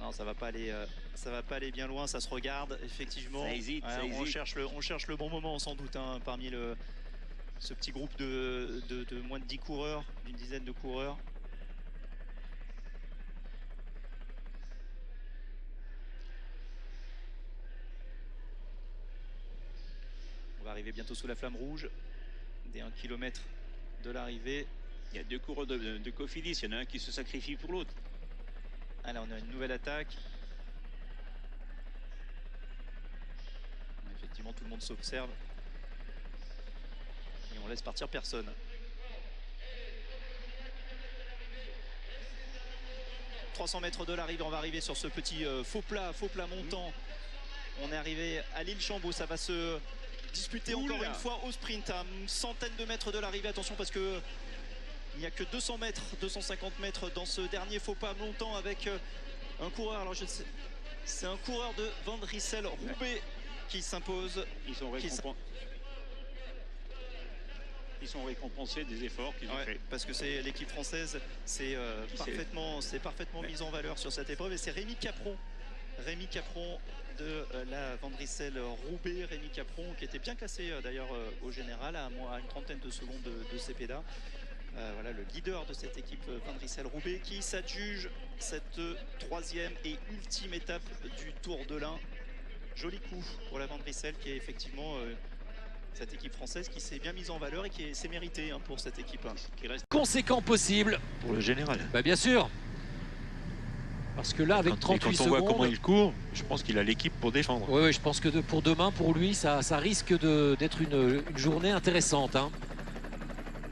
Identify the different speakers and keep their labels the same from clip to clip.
Speaker 1: non, ça va pas aller bien loin, ça se regarde, effectivement.
Speaker 2: Ça hésite, ça
Speaker 1: on
Speaker 2: hésite.
Speaker 1: cherche le bon moment sans doute, hein, parmi ce petit groupe de moins de 10 coureurs, d'une dizaine de coureurs. On va arriver bientôt sous la flamme rouge, dès 1 km de l'arrivée.
Speaker 2: Il y a deux coureurs de Cofidis, il y en a un qui se sacrifie pour l'autre.
Speaker 1: Alors on a une nouvelle attaque. Effectivement, tout le monde s'observe. Et on laisse partir personne. « 300 mètres de l'arrivée, on va arriver sur ce petit faux plat montant. On est arrivé à l'île Chambaud, ça va se disputer encore une fois au sprint, à une centaine de mètres de l'arrivée. Attention parce que il n'y a que 200 mètres, 250 mètres dans ce dernier faux pas montant avec un coureur. Alors c'est un coureur de Van Rissel Roubaix qui s'impose.
Speaker 2: Ils sont récompensés des efforts qu'ils ont fait.
Speaker 1: Parce que c'est l'équipe française, c'est parfaitement mis en valeur sur cette épreuve. Et c'est Rémi Capron de la Van Rissel Roubaix. Rémi Capron qui était bien classé d'ailleurs au général à une trentaine de secondes de Cepeda. Voilà le leader de cette équipe Van Rissel Roubaix qui s'adjuge cette troisième et ultime étape du Tour de l'Ain. Joli coup pour la Van Rissel qui est effectivement cette équipe française qui s'est bien mise en valeur et qui s'est mérité pour cette équipe.
Speaker 3: Qui reste conséquent possible.
Speaker 4: Pour le général.
Speaker 3: Bah bien sûr. Parce que là, avec 38
Speaker 4: secondes... Quand on voit comment il court, je pense qu'il a l'équipe pour défendre.
Speaker 3: Oui, je pense que pour demain, pour lui, ça risque d'être une journée intéressante. Hein.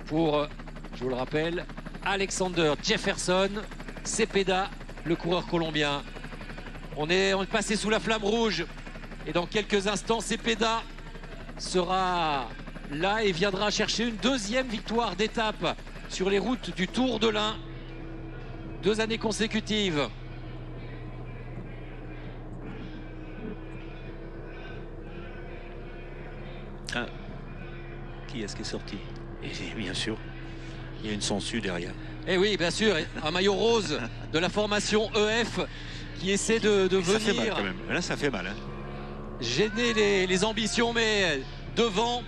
Speaker 3: Pour, je vous le rappelle, Alexander Jefferson, Cepeda, le coureur colombien. On est passé sous la flamme rouge. Et dans quelques instants, Cepeda sera là et viendra chercher une deuxième victoire d'étape sur les routes du Tour de l'Ain. 2 années consécutives.
Speaker 4: Ah. Qui est-ce qui est sorti? Et bien sûr, il y a une sangsue derrière.
Speaker 3: Eh oui, bien sûr, un maillot rose de la formation EF qui essaie de venir... Ça
Speaker 4: fait mal quand même. Là, ça fait mal. Hein.
Speaker 3: Gêner les ambitions, mais devant,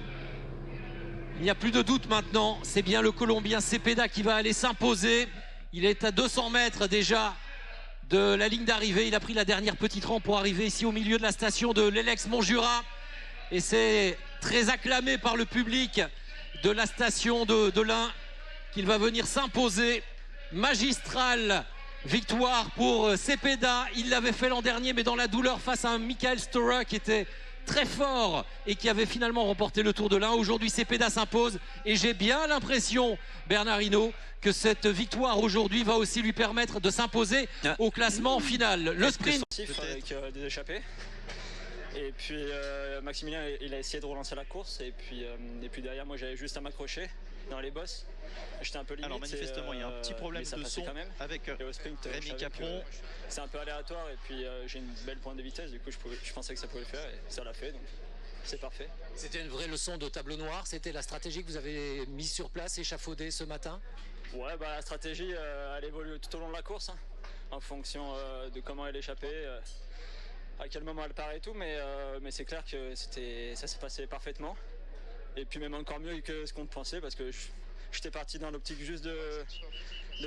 Speaker 3: il n'y a plus de doute maintenant. C'est bien le Colombien Cepeda qui va aller s'imposer. Il est à 200 mètres déjà de la ligne d'arrivée. Il a pris la dernière petite rampe pour arriver ici au milieu de la station de l'Elex-Montjura. Et c'est très acclamé par le public de la station de l'Ain qu'il va venir s'imposer. Magistrale victoire pour Cepeda. Il l'avait fait l'an dernier, mais dans la douleur face à un Michael Stora qui était très fort et qui avait finalement remporté le Tour de l'Ain. Aujourd'hui, Cepeda s'impose et j'ai bien l'impression, Bernard Hinault, que cette victoire aujourd'hui va aussi lui permettre de s'imposer au classement final. Le sprint
Speaker 5: avec des échappées. Et puis Maximilien, il a essayé de relancer la course et puis derrière moi j'avais juste à m'accrocher dans les bosses. J'étais un peu limite.
Speaker 1: Alors manifestement il y a un petit problème de son
Speaker 5: quand même.
Speaker 1: avec
Speaker 5: sprint,
Speaker 1: Rémi Capron.
Speaker 5: C'est un peu aléatoire et puis j'ai une belle pointe de vitesse, du coup je pensais que ça pouvait le faire et ça l'a fait, donc c'est parfait.
Speaker 6: C'était une vraie leçon de tableau noir, c'était la stratégie que vous avez mise sur place, échafaudée ce matin?
Speaker 5: Ouais, bah, la stratégie elle évolue tout au long de la course, hein, en fonction de comment elle échappait. À quel moment elle part et tout, mais c'est clair que ça s'est passé parfaitement. Et puis même encore mieux que ce qu'on pensait, parce que j'étais parti dans l'optique juste de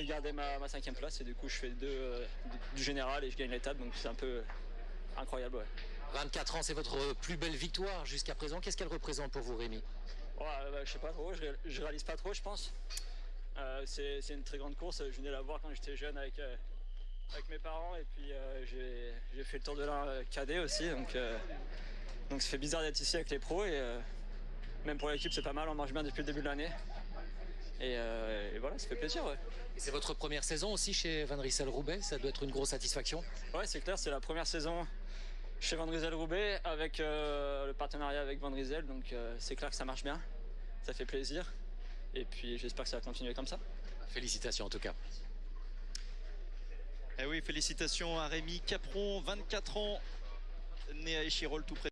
Speaker 5: garder ma 5e place, et du coup je fais du général et je gagne l'étape, donc c'est un peu incroyable. Ouais.
Speaker 6: 24 ans, c'est votre plus belle victoire jusqu'à présent. Qu'est-ce qu'elle représente pour vous, Rémi?
Speaker 5: Ouais, bah, je sais pas trop, je réalise pas trop, je pense. C'est une très grande course, je venais la voir quand j'étais jeune avec mes parents, et puis j'ai fait le Tour de l'Ain cadet aussi, donc ça fait bizarre d'être ici avec les pros, et même pour l'équipe c'est pas mal, on marche bien depuis le début de l'année, et voilà, ça fait plaisir. Ouais.
Speaker 6: Et c'est votre première saison aussi chez Van Rissel Roubaix, ça doit être une grosse satisfaction?
Speaker 5: Ouais, c'est clair, c'est la première saison chez Van Rissel Roubaix avec le partenariat avec Van Rissel, donc c'est clair que ça marche bien, ça fait plaisir, et puis j'espère que ça va continuer comme ça.
Speaker 6: Félicitations en tout cas.
Speaker 1: Eh oui, félicitations à Rémi Capron, 24 ans, né à Échirolles tout près.